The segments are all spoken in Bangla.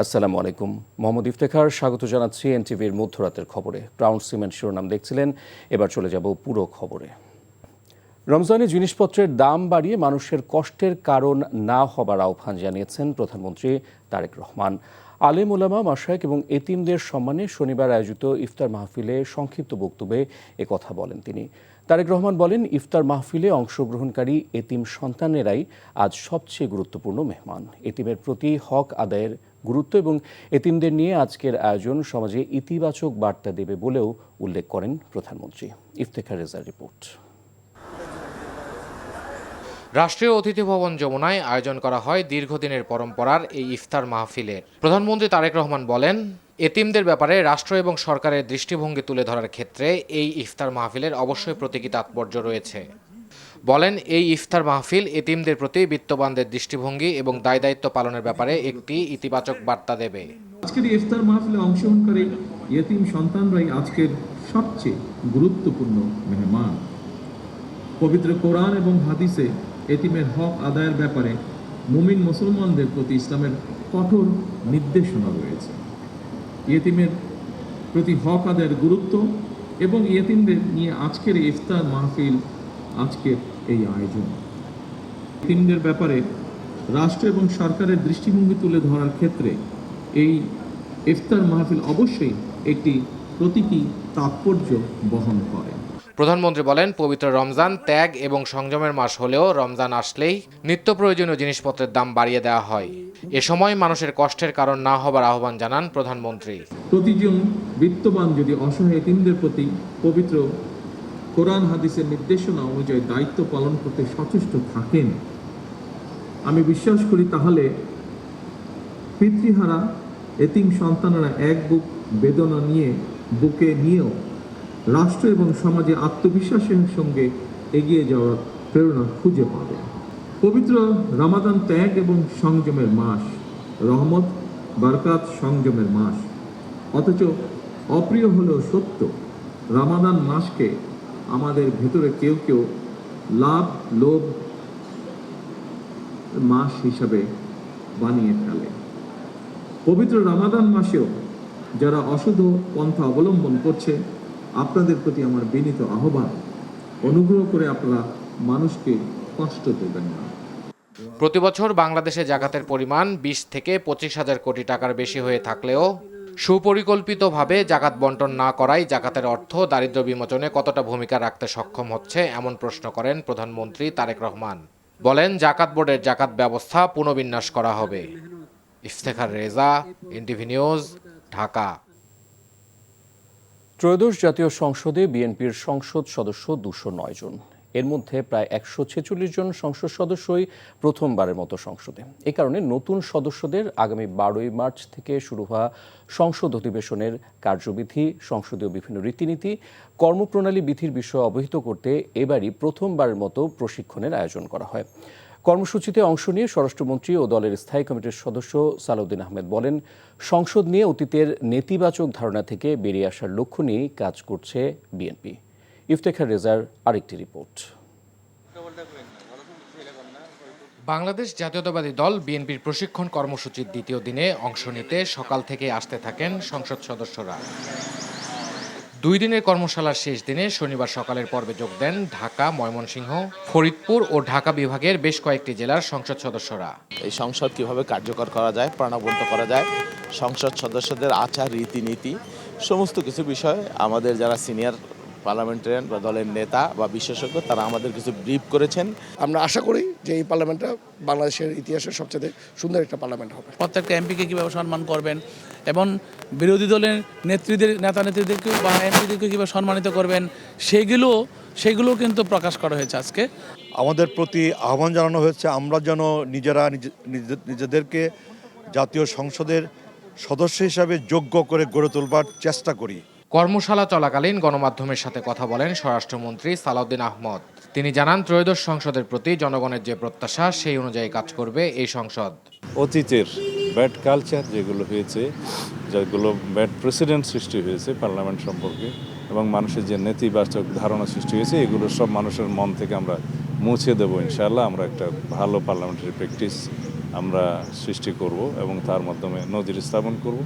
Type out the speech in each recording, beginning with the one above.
আসসালামু আলাইকুম। মোহাম্মদ ইফতেখার স্বাগত জানাচ্ছি এনটিভির মধ্যরাতের খবরে। ক্রাউন সিমেন্ট শিরোনাম দেখছিলেন, এবার চলে যাব পুরো খবরে। রমজানে জিনিসপত্রের দাম বাড়িয়ে মানুষের কষ্টের কারণ না হবার আহ্বান জানিয়েছেন প্রধানমন্ত্রী তারেক রহমান। আলেম ওলামা, মাশায়েখ এবং এতিমদের সম্মানে শনিবার আয়োজিত ইফতার মাহফিলে সংক্ষিপ্ত বক্তব্যে একথা বলেন তিনি। তারেক রহমান বলেন, ইফতার মাহফিলে অংশগ্রহণকারী এতিম সন্তানেরাই আজ সবচেয়ে গুরুত্বপূর্ণ মেহমান। এতিমের প্রতি হক আদায়ের গুরুত্ব এবং এতিমদের নিয়ে আজকের আয়োজন সমাজে ইতিবাচক বার্তা দেবে বলেও উল্লেখ করেন প্রধানমন্ত্রী। ইফতেখার রেজার রিপোর্ট। রাষ্ট্রীয় অতিথি ভবন যমুনায় আয়োজন করা হয় দীর্ঘদিনের পরম্পরার এই ইফতার মাহফিলের। প্রধানমন্ত্রী তারেক রহমান বলেন, এতিমদের ব্যাপারে রাষ্ট্র এবং সরকারের দৃষ্টিভঙ্গি তুলে ধরার ক্ষেত্রে এই ইফতার মাহফিলের অবশ্যই প্রতীকী তাৎপর্য রয়েছে। বলেন, এই ইফতার মাহফিল এতিমদের প্রতি বিত্তবানদের দৃষ্টিভঙ্গি এবং দায় দায়িত্ব পালনের ব্যাপারে একটি ইতিবাচক বার্তা দেবে। আজকের ইফতার মাহফিলে অংশগ্রহণকারী ইয়েতিম সন্তানরাই আজকের সবচেয়ে গুরুত্বপূর্ণ মেহমান। পবিত্র কোরআন এবং হাদিসে এতিমের হক আদায়ের ব্যাপারে মুমিন মুসলমানদের প্রতি ইসলামের কঠোর নির্দেশনা রয়েছে। ইয়েতিমের প্রতি হক আদায়ের গুরুত্ব এবং ইয়েতিমদের নিয়ে আজকের ইফতার মাহফিল, আজকের এই আয়োজন এতিমদের ব্যাপারে রাষ্ট্র এবং সরকারের দৃষ্টিভঙ্গি তুলে ধরার ক্ষেত্রে এই ইফতার মাহফিল অবশ্যই একটি প্রতীকী তাৎপর্য বহন করে। প্রধানমন্ত্রী বলেন, পবিত্র রমজান ত্যাগ এবং সংযমের মাস হলেও রমজান আসলেই নিত্য প্রয়োজনীয় জিনিসপত্রের দাম বাড়িয়ে দেওয়া হয়। এ সময় মানুষের কষ্টের কারণ না হবার আহ্বান জানান প্রধানমন্ত্রী। প্রতিজন বিত্তবান যদি অসহায় এতিমদের প্রতি পবিত্র কোরআন হাদিসের নির্দেশনা অনুযায়ী দায়িত্ব পালন করতে সচেষ্ট থাকেন, আমি বিশ্বাস করি তাহলে পিতৃহারা এতিম সন্তানেরা এক বুক বেদনা নিয়ে বুকে নিয়েও রাষ্ট্র এবং সমাজে আত্মবিশ্বাসের সঙ্গে এগিয়ে যাওয়ার প্রেরণা খুঁজে পাবে। পবিত্র রমাদান ত্যাগ এবং সংযমের মাস, রহমত বারকাত সংযমের মাস। অথচ অপ্রিয় হলেও সত্য, রমাদান মাসকে আমাদের ভেতরে কেউ কেউ লাভ লোভ মাস হিসাবে বানিয়ে ফেলে। পবিত্র রমাদান মাসেও যারা অশুদ্ধ পন্থা অবলম্বন করছে, আপনাদের প্রতি আমার বিনীত আহ্বান, অনুগ্রহ করে আপনারা মানুষকে কষ্ট দেবেন না। প্রতি বছর বাংলাদেশে জাকাতের পরিমাণ 20 থেকে 25 হাজার কোটি টাকার বেশি হয়ে থাকলেও সুপরিকল্পিতভাবে জাকাত বন্টন না করাই জাকাতের অর্থ দারিদ্র্য বিমোচনে কতটা ভূমিকা রাখতে সক্ষম হচ্ছে, এমন প্রশ্ন করেন প্রধানমন্ত্রী তারেক রহমান। বলেন, জাকাত বোর্ডের জাকাত ব্যবস্থা পুনর্বিন্যাস করা হবে। Iftekhar Reza, NTV news, Dhaka. ত্রয়োদশ জাতীয় সংসদে বিএনপির সংসদ সদস্য 209 জন। এর মধ্যে প্রায় 146 জন সংসদ সদস্যই প্রথমবারের মতো সংসদে। এ কারণে নতুন সদস্যদের আগামী 12ই মার্চ থেকে শুরু হওয়া সংসদ অধিবেশনের কার্যবিধি, সংসদীয় বিভিন্ন রীতিনীতি, কর্মপ্রণালী বিধির বিষয়ে অবহিত করতে এবারই প্রথমবারের মতো প্রশিক্ষণের আয়োজন করা হয়। কর্মসূচিতে অংশ নিয়ে স্বরাষ্ট্রমন্ত্রী ও দলের স্থায়ী কমিটির সদস্য সালাউদ্দিন আহমেদ বলেন, সংসদ নিয়ে অতীতের নেতিবাচক ধারণা থেকে বেরিয়ে আসার লক্ষ্য নিয়েই কাজ করছে বিএনপি। ইফতেখার রেজার আরেকটি রিপোর্ট। বাংলাদেশ জাতীয়তাবাদী দল বিএনপির প্রশিক্ষণ কর্মসূচির দ্বিতীয় দিনে অংশ নিতে সকাল থেকে আসতে থাকেন সংসদ সদস্যরা। 2 দিনের কর্মশালার শেষ দিনে শনিবার সকালের পর্বে যোগ দেন ঢাকা, ময়মনসিংহ, ফরিদপুর ও ঢাকা বিভাগের বেশ কয়েকটি জেলার সংসদ সদস্যরা। এই সংসদ কিভাবে কার্যকর করা যায়, প্রাণবন্ত করা যায়, সংসদ সদস্যদের আচার রীতিনীতি সমস্ত কিছু বিষয় আমাদের যারা সিনিয়র পার্লামেন্টারিয়ান বা দলের নেতা বা বিশেষজ্ঞ তারা আমাদের কিছু ব্রিফ করেছেন। আমরা আশা করি যে এই পার্লামেন্টটা বাংলাদেশের ইতিহাসের সবচেয়ে সুন্দর একটা পার্লামেন্ট হবে। প্রত্যেকটা এমপিকে কীভাবে সম্মান করবেন এবং বিরোধী দলের নেতা নেত্রীদেরকেও বা এমপিদেরকে কীভাবে সম্মানিত করবেন সেগুলো কিন্তু প্রকাশ করা হয়েছে আজকে। আমাদের প্রতি আহ্বান জানানো হয়েছে আমরা যেন নিজেদেরকে জাতীয় সংসদের সদস্য হিসাবে যোগ্য করে গড়ে তোলবার চেষ্টা করি। কর্মশালা চলাকালীন গণমাধ্যমের সাথে কথা বলেন স্বরাষ্ট্রমন্ত্রী সালাউদ্দিন আহমদ। তিনি জানান, ত্রয়োদশ সংসদের প্রতি জনগণের যে প্রত্যাশা সেই অনুযায়ী কাজ করবে এই সংসদ। অতীতের ব্যাড কালচার যেগুলো হয়েছে, যেগুলো ব্যাড প্রেসিডেন্ট সৃষ্টি হয়েছে পার্লামেন্ট সম্পর্কে এবং মানুষের যে নেতিবাচক ধারণা সৃষ্টি হয়েছে, এগুলো সব মানুষের মন থেকে আমরা মুছে দেবো ইনশাআল্লাহ। আমরা একটা ভালো পার্লামেন্টারি প্র্যাকটিস আমরা সৃষ্টি করব এবং তার মাধ্যমে নজির স্থাপন করব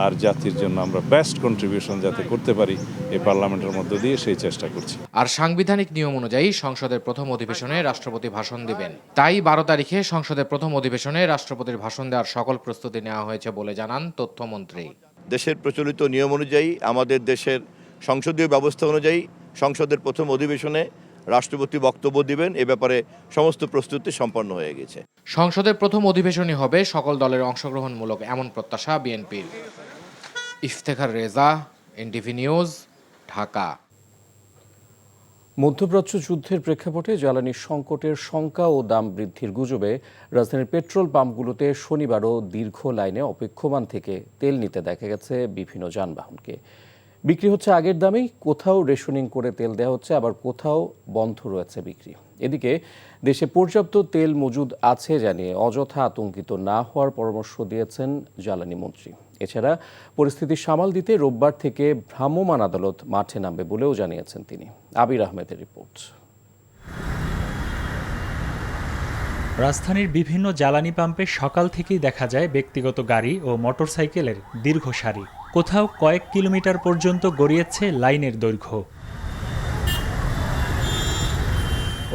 আর জাতির জন্য আমরা বেস্ট কন্ট্রিবিউশন যাতে করতে পারি এই পার্লামেন্টের মধ্য দিয়ে সেই চেষ্টা করছি। আর সাংবিধানিক নিয়ম অনুযায়ী সংসদের প্রথম অধিবেশনে রাষ্ট্রপতি ভাষণ দিবেন। তাই 12 তারিখে সংসদের প্রথম অধিবেশনে রাষ্ট্রপতির ভাষণ দেওয়ার সকল প্রস্তুতি নেওয়া হয়েছে বলে জানান তথ্যমন্ত্রী। দেশের প্রচলিত নিয়ম অনুযায়ী আমাদের দেশের সংসদীয় ব্যবস্থা অনুযায়ী সংসদের প্রথম অধিবেশনে রাষ্ট্রপতি বক্তব্য দিবেন, এ ব্যাপারে সমস্ত প্রস্তুতি সম্পন্ন হয়ে গেছে। সংসদের প্রথম অধিবেশনই হবে সকল দলের অংশগ্রহণমূলক, এমন প্রত্যাশা বিএনপির। Iftekhar Reza, NTV news, Dhaka. মধ্যপ্রাচ্য যুদ্ধের প্রেক্ষাপটে জ্বালানি সংকটের শঙ্কা ও দাম বৃদ্ধির গুজবে রাজধানীর পেট্রোল পাম্পগুলোতে শনিবারও দীর্ঘ লাইনে অপেক্ষমান থেকে তেল নিতে দেখা গেছে বিভিন্ন যানবাহনকে। বিক্রি হচ্ছে আগের দামেই, কোথাও রেশনিং করে তেল দেওয়া হচ্ছে, আবার কোথাও বন্ধ রয়েছে বিক্রি। এদিকে দেশে পর্যাপ্ত তেল মজুদ আছে জানিয়ে অযথা আতঙ্কিত না হওয়ার পরামর্শ দিয়েছেন জ্বালানি মন্ত্রী। এছাড়া পরিস্থিতি সামাল দিতে রোববার থেকে ভ্রাম্যমাণ আদালত মাঠে নামবে বলেও জানিয়েছেন তিনি। আবির আহমেদের রিপোর্ট। রাজধানীর বিভিন্ন জ্বালানি পাম্পে সকাল থেকেই দেখা যায় ব্যক্তিগত গাড়ি ও মোটরসাইকেলের দীর্ঘ সারি। কোথাও কয়েক কিলোমিটার পর্যন্ত গড়িয়েছে লাইনের দৈর্ঘ্য।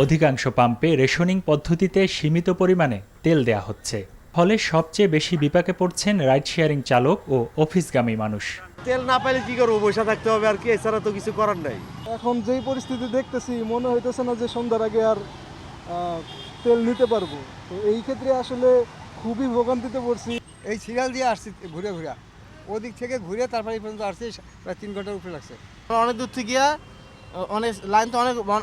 অধিকাংশ পাম্পে রেশনিং পদ্ধতিতে সীমিত পরিমাণে তেল দেয়া হচ্ছে। ফলে সবচেয়ে বেশি বিপাকে পড়ছেন রাইড শেয়ারিং চালক ও অফিসগামী মানুষ। তেল না পাইলে কি করবো, বসে থাকতে হবে আর কি, এছাড়া তো কিছু করার নাই। এখন যেই পরিস্থিতি দেখতেছি মনে হইতেছে না যে সন্ধ্যার আগে আর তেল নিতে পারবো। তো এই ক্ষেত্রে আসলে খুবই ভোগান্তিতে পড়ছি। এই সিরিয়াল দিয়ে আসছি ঘুরে ঘুরে, ওদিক থেকে ঘুরে তারপরে এই পর্যন্ত আসছি, প্রায় 3 ঘন্টার উপরে লাগছে। অনেক দূর থেকে অনেক লাইন তো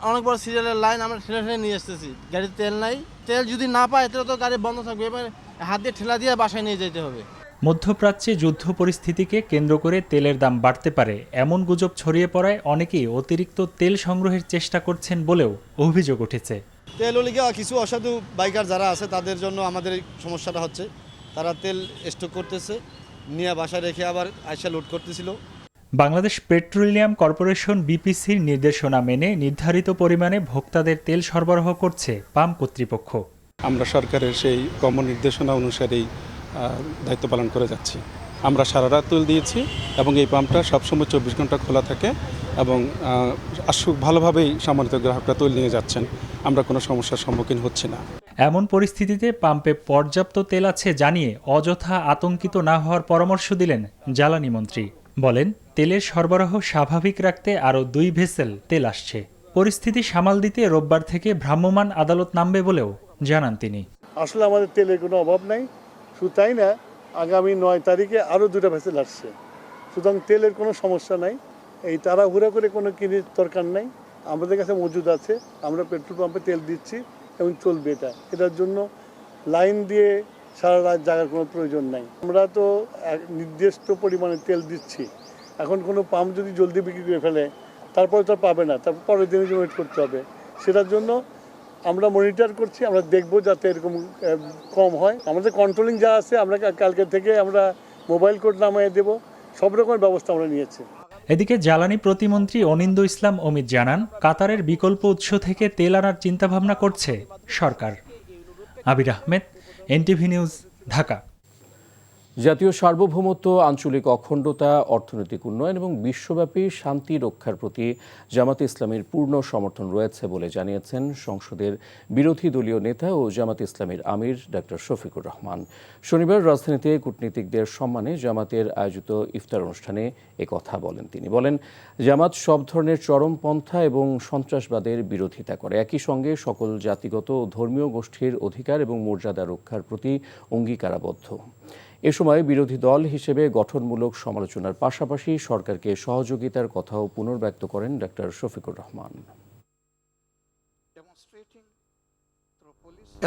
অনেক বড় সিরিয়ালের লাইন, আমরা ঠেলে নিয়ে আসতেছি। গাড়িতে তেল নাই, তেল যদি না পায় তাহলে তো গাড়ি বন্ধ থাকবে, এবার হাত দিয়ে ঠেলা দিয়ে বাসায় নিয়ে যেতে হবে। মধ্যপ্রাচ্যে যুদ্ধ পরিস্থিতিকে কেন্দ্র করে তেলের দাম বাড়তে পারে এমন গুজব ছড়িয়ে পড়ায় অনেকেই অতিরিক্ত তেল সংগ্রহের চেষ্টা করছেন বলেও অভিযোগ উঠেছে। তেল হলে কিছু অসাধু বাইকার যারা আছে তাদের জন্য আমাদের এই সমস্যাটা হচ্ছে। তারা তেল স্টক করতেছে, নিয়ে বাসায় রেখে আবার আইসা লোড করতেছিল। বাংলাদেশ পেট্রোলিয়াম কর্পোরেশন বিপিসির নির্দেশনা মেনে নির্ধারিত পরিমাণে ভোক্তাদের তেল সরবরাহ করছে পাম্প কর্তৃপক্ষ। আমরা সরকারের সেই কর্ম নির্দেশনা অনুসারেই দায়িত্ব পালন করে যাচ্ছি। আমরা সারা রাত তেল দিয়েছি এবং এই পাম্পটা সবসময় 24 ঘন্টা খোলা থাকে এবং ভালোভাবেই সম্মানিত গ্রাহকরা তেল নিয়ে যাচ্ছেন। আমরা কোনো সমস্যার সম্মুখীন হচ্ছি না। এমন পরিস্থিতিতে পাম্পে পর্যাপ্ত তেল আছে জানিয়ে অযথা আতঙ্কিত না হওয়ার পরামর্শ দিলেন জ্বালানি মন্ত্রী। বলেন, তেলের সরবরাহ স্বাভাবিক রাখতে আরও 2 ভেসেল তেল আসছে। পরিস্থিতি সামাল দিতে রোববার থেকে ভ্রাম্যমাণ আদালত নামবে বলেও জানান তিনি। আসলে আমাদের তেলের কোনো অভাব নাই, শুধু তাই না, আগামী 9 তারিখে আরও 2টা ভেসেল আসছে। সুতরাং তেলের কোনো সমস্যা নাই, এই তাড়াহুড়া করে কোনো কিনে দরকার নাই। আমাদের কাছে মজুদ আছে, আমরা পেট্রোল পাম্পে তেল দিচ্ছি এবং চলবে এটার জন্য লাইন দিয়ে সারা রাত জাগার কোনো প্রয়োজন নাই। আমরা তো নির্দিষ্ট পরিমাণে তেল দিচ্ছি, এখন কোনো পাম্প যদি জলদি বিক্রি করে ফেলে তারপরে তো পাবে না, তারপর পরের দিনের জন্য ওয়েট করতে হবে। সেটার জন্য আমরা মনিটর করছি, আমরা দেখব যাতে এরকম কম হয়। আমাদের কন্ট্রোলিং যা আছে আমরা কালকে থেকে আমরা মোবাইল কোড নামিয়ে দেব, সব রকমের ব্যবস্থা আমরা নিয়েছি। এদিকে জ্বালানি প্রতিমন্ত্রী অনিন্দ্য ইসলাম অমিত জানান, কাতারের বিকল্প উৎস থেকে তেল আনার চিন্তাভাবনা করছে সরকার। আবির আহমেদ, এনটিভি নিউজ, ঢাকা। জাতীয় সার্বভৌমত্ব, আঞ্চলিক অখণ্ডতা, অর্থনৈতিক উন্নয়ন এবং বিশ্বব্যাপী শান্তি রক্ষার প্রতি জামাতে ইসলামীর পূর্ণ সমর্থন রয়েছে বলে জানিয়েছেন সংসদের বিরোধী দলীয় নেতা ও জামাতে ইসলামীর আমির ডক্টর শফিকুর রহমান। শনিবার রাজধানীতে কূটনীতিকদের সম্মানে জামাতের আয়োজিত ইফতার অনুষ্ঠানে একথা বলেন তিনি। বলেন, জামাত সব ধরনের চরমপন্থা এবং সন্ত্রাসবাদের বিরোধিতা করে, একই সঙ্গে সকল জাতিগত ও ধর্মীয় গোষ্ঠীর অধিকার এবং মর্যাদা রক্ষার প্রতি অঙ্গীকারাবদ্ধ। এ সময় বিরোধী দল হিসেবে গঠনমূলক সমালোচনার পাশাপাশি সরকারকে সহযোগিতার কথাও পুনর্ব্যক্ত করেন doctor Shafiqur Rahman.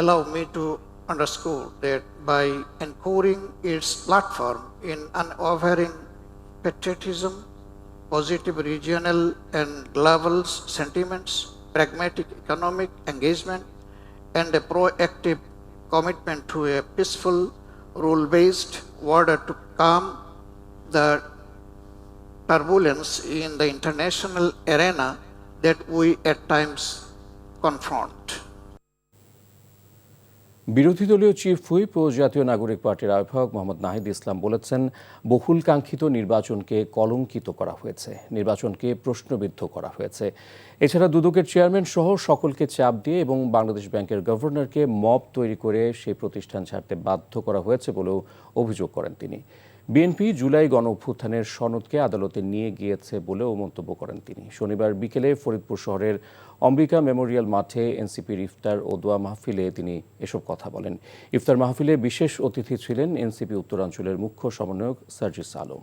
Allow me to underscore that by anchoring its platform in unwavering patriotism, positive regional and global sentiments, pragmatic economic engagement, and a proactive commitment to a peaceful rule-based order to calm the turbulence in the international arena that we at times confront. বিরোধী দলীয় চিফ হুইপ ও জাতীয় নাগরিক পার্টির আহ্বায়ক মোহাম্মদ নাহিদ ইসলাম বলেছেন, বহুল কাঙ্ক্ষিত নির্বাচনকে কলঙ্কিত করা হয়েছে, নির্বাচনকে প্রশ্নবিদ্ধ করা হয়েছে। এছাড়া দুদকের চেয়ারম্যান সহ সকলকে চাপ দিয়ে এবং বাংলাদেশ ব্যাংকের গভর্নরকে মব তৈরি করে সেই প্রতিষ্ঠান ছাড়তে বাধ্য করা হয়েছে বলেও অভিযোগ করেন তিনি। বিএনপি জুলাই গণ অভ্যুত্থানের সনদকে আদালতে নিয়ে গিয়েছে বলেও মন্তব্য করেন তিনি। শনিবার বিকেলে ফরিদপুর শহরের অম্বিকা মেমোরিয়াল মাঠে এনসিপির ইফতার ও দোয়া মাহফিলে তিনি এসব কথা বলেন। ইফতার মাহফিলে বিশেষ অতিথি ছিলেন এনসিপি উত্তরাঞ্চলের মুখ্য সমন্বয়ক সার্জিস আলম।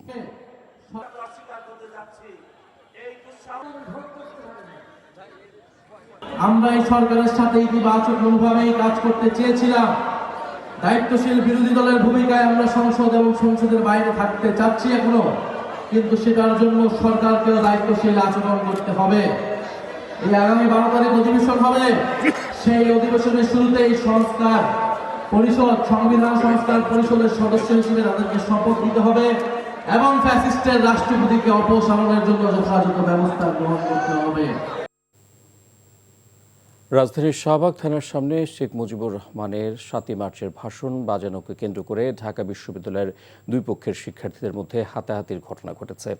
আমরা এই সরকারের সাথে ইতিবাচক মনোভাবেই কাজ করতে চেয়েছিলাম। দায়িত্বশীল বিরোধী দলের ভূমিকায় আমরা সংসদ এবং সংসদের বাইরে থাকতে চাচ্ছি এখনো, কিন্তু সেটার জন্য সরকারকেও দায়িত্বশীল আচরণ করতে হবে। এই আগামী 12 তারিখ অধিবেশন হবে, সেই অধিবেশনের শুরুতেই সংস্কার পরিষদ, সংবিধান সংস্কার পরিষদের সদস্য হিসেবে তাদেরকে শপথ দিতে হবে এবং ফ্যাসিস্টের রাষ্ট্রপতিকে অপসারণের জন্য যথাযথ ব্যবস্থা গ্রহণ করতে হবে। রাজধানীর শাহবাগ থানার সামনে শেখ মুজিবুর রহমানের 7 মার্চের ভাষণ বাজানোকে কেন্দ্র করে ঢাকা বিশ্ববিদ্যালয়ের দুই পক্ষের শিক্ষার্থীদের মধ্যে হাতাহাতির ঘটনা ঘটেছে।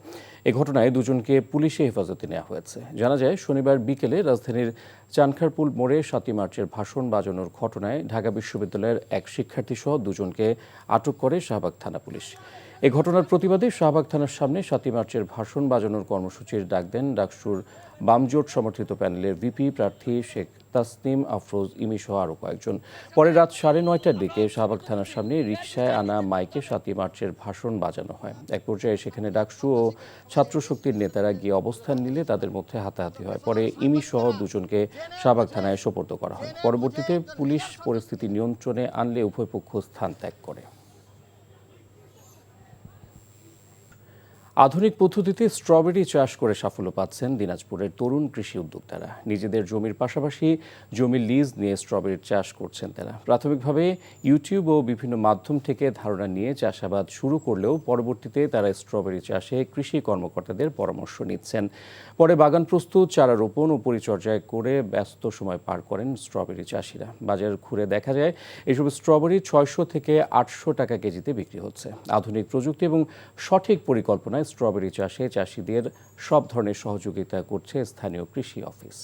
এই ঘটনায় দুজনকে পুলিশে হেফাজতে নেওয়া হয়েছে। জানা যায়, শনিবার বিকেলে রাজধানীর চানখারপুল মোড়ে 7 মার্চের ভাষণ বাজানোর ঘটনায় ঢাকা বিশ্ববিদ্যালয়ের এক শিক্ষার্থীসহ দুজনকে আটক করে শাহবাগ থানা পুলিশ। এই ঘটনার প্রতিবাদে শাহবাগ থানার সামনে 7 মার্চের ভাষণ বাজানোর কর্মসূচির ডাক দেন ডাকসুর বামজোট সমর্থিত প্যানেলের ভিপি প্রার্থী শেখ তাসনিম আফরোজ ইমি সহ আরও কয়েকজন। পরে রাত 9:30টার দিকে শাহবাগ থানার সামনে রিকশায় আনা মাইকে 7 মার্চের ভাষণ বাজানো হয়। এক পর্যায়ে সেখানে ডাকসু ও ছাত্রশক্তির নেতারা গিয়ে অবস্থান নিলে তাদের মধ্যে হাতাহাতি হয়। পরে ইমি সহ দুজনকে শাহবাগ থানায় সোপর্দ করা হয়। পরবর্তীতে পুলিশ পরিস্থিতি নিয়ন্ত্রণে আনলে উভয় পক্ষ স্থান ত্যাগ করে। আধুনিক পদ্ধতিতে স্ট্রবেরি চাষ করে সাফল্য পাচ্ছেন দিনাজপুরের তরুণ কৃষি উদ্যোক্তারা। নিজেদের জমির পাশাপাশি জমির লিজ নিয়ে স্ট্রবেরির চাষ করছেন তারা। প্রাথমিকভাবে ইউটিউব ও বিভিন্ন মাধ্যম থেকে ধারণা নিয়ে চাষাবাদ শুরু করলেও পরবর্তীতে তারা স্ট্রবেরি চাষে কৃষি কর্মকর্তাদের পরামর্শ নিচ্ছেন। পরে বাগান প্রস্তুত, চারা রোপণ ও পরিচর্যায় করে ব্যস্ত সময় পার করেন স্ট্রবেরি চাষিরা। বাজার ঘুরে দেখা যায়, এসব স্ট্রবেরি 600 থেকে 800 টাকা কেজিতে বিক্রি হচ্ছে। আধুনিক প্রযুক্তি এবং সঠিক পরিকল্পনায় স্ট্রবেরি চাষে চাষিদের সব ধরনের সহযোগিতা করছে স্থানীয় কৃষি অফিস।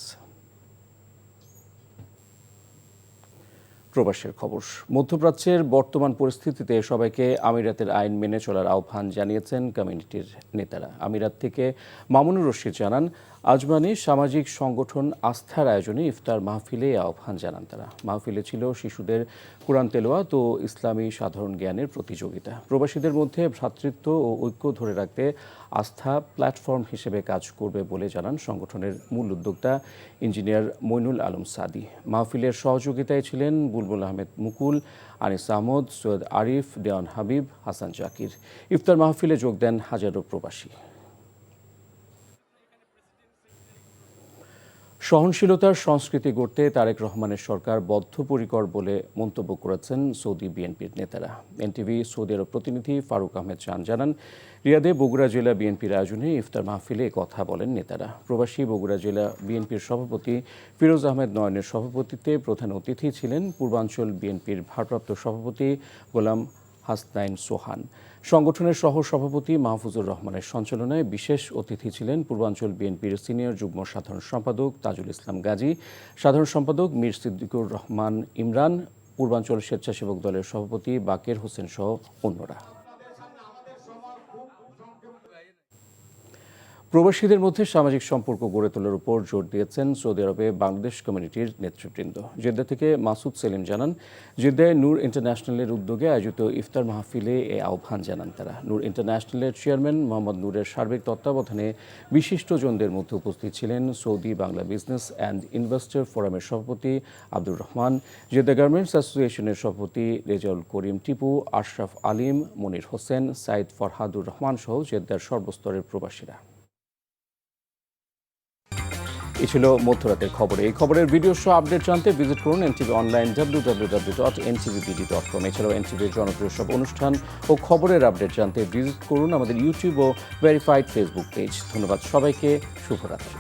প্রবাসের খবর। মধ্যপ্রাচ্যের বর্তমান পরিস্থিতিতে সবাইকে আমিরাতের আইন মেনে চলার আহ্বান জানিয়েছেন কমিউনিটির নেতারা। আমিরাত থেকে মামুনুর রশিদ জানান, আজমানে সামাজিক সংগঠন আস্থার আয়োজনে ইফতার মাহফিলে আহ্বান জানান তারা। মাহফিলে ছিল শিশুদের কোরআন তেলাওয়াত ও ইসলামী সাধারণ জ্ঞানের প্রতিযোগিতা। প্রবাসীদের মধ্যে ভ্রাতৃত্ব ও ঐক্য ধরে রাখতে আস্থা প্ল্যাটফর্ম হিসেবে কাজ করবে বলে জানান সংগঠনের মূল উদ্যোক্তা ইঞ্জিনিয়ার মইনুল আলম সাদি। মাহফিলের সহযোগিতায় ছিলেন বুলবুল আহমেদ মুকুল, আনিস আহমদ, সৈয়দ আরিফ, দেওয়ান হাবিব, হাসান জাকির। ইফতার মাহফিলে যোগ দেন হাজারো প্রবাসী। সহনশীলতার সংস্কৃতি গড়তে তারেক রহমানের সরকার বদ্ধপরিকর বলে মন্তব্য করেছেন সৌদি বিএনপির নেতারা। এনটিভি সৌদি আরব প্রতিনিধি ফারুক আহমেদ চান জানান, রিয়াদে বগুড়া জেলা বিএনপির আয়োজনে ইফতার মাহফিলে কথা বলেন নেতারা। প্রবাসী বগুড়া জেলা বিএনপির সভাপতি ফিরোজ আহমেদ নয়নের সভাপতিত্বে প্রধান অতিথি ছিলেন পূর্বাঞ্চল বিএনপির ভারপ্রাপ্ত সভাপতি গোলাম হাসনাইন সোহান। সংগঠনের সহ সভাপতি মাহফুজুর রহমানের সঞ্চালনায় বিশেষ অতিথি ছিলেন পূর্বাঞ্চল বিএনপির সিনিয়র যুগ্ম সাধারণ সম্পাদক তাজুল ইসলাম গাজী, সাধারণ সম্পাদক মীর সিদ্দিকুর রহমান ইমরান, পূর্বাঞ্চল স্বেচ্ছাসেবক দলের সভাপতি বাকের হোসেন সহ অন্যরা। প্রবাসীদের মধ্যে সামাজিক সম্পর্ক গড়ে তোলার উপর জোর দিয়েছেন সৌদি আরবে বাংলাদেশ কমিউনিটির নেতৃবৃন্দ। জেদ্দা থেকে মাসুদ সেলিম জানান, জেদ্দায় নূর ইন্টারন্যাশনালের উদ্যোগে আয়োজিত ইফতার মাহফিলে এই আহ্বান জানান তারা। নূর ইন্টারন্যাশনালের চেয়ারম্যান মোহাম্মদ নূরের সার্বিক তত্ত্বাবধানে বিশিষ্টজনদের মধ্যে উপস্থিত ছিলেন Saudi Bangla business and investor ফোরামের সভাপতি আব্দুর রহমান, জেদ্দা গার্মেন্টস অ্যাসোসিয়েশনের সভাপতি রেজাউল করিম টিপু, আশরাফ আলিম, মনির হোসেন, সাইদ ফরহাদুর রহমান সহ জেদ্দার সর্বস্তরের প্রবাসীরা। এই ছিল মধ্যরাতের খবর। এই খবরের ভিডিও সহ আপডেট জানতে ভিজিট করুন এনটিভি অনলাইন www.ntvbd.com। এছাড়াও এনটিভির জনপ্রিয় সব অনুষ্ঠান ও খবরের আপডেট জানতে ভিজিট করুন আমাদের ইউটিউব ও ভেরিফাইড ফেসবুক পেজ। ধন্যবাদ সবাইকে, শুভরাত্রি।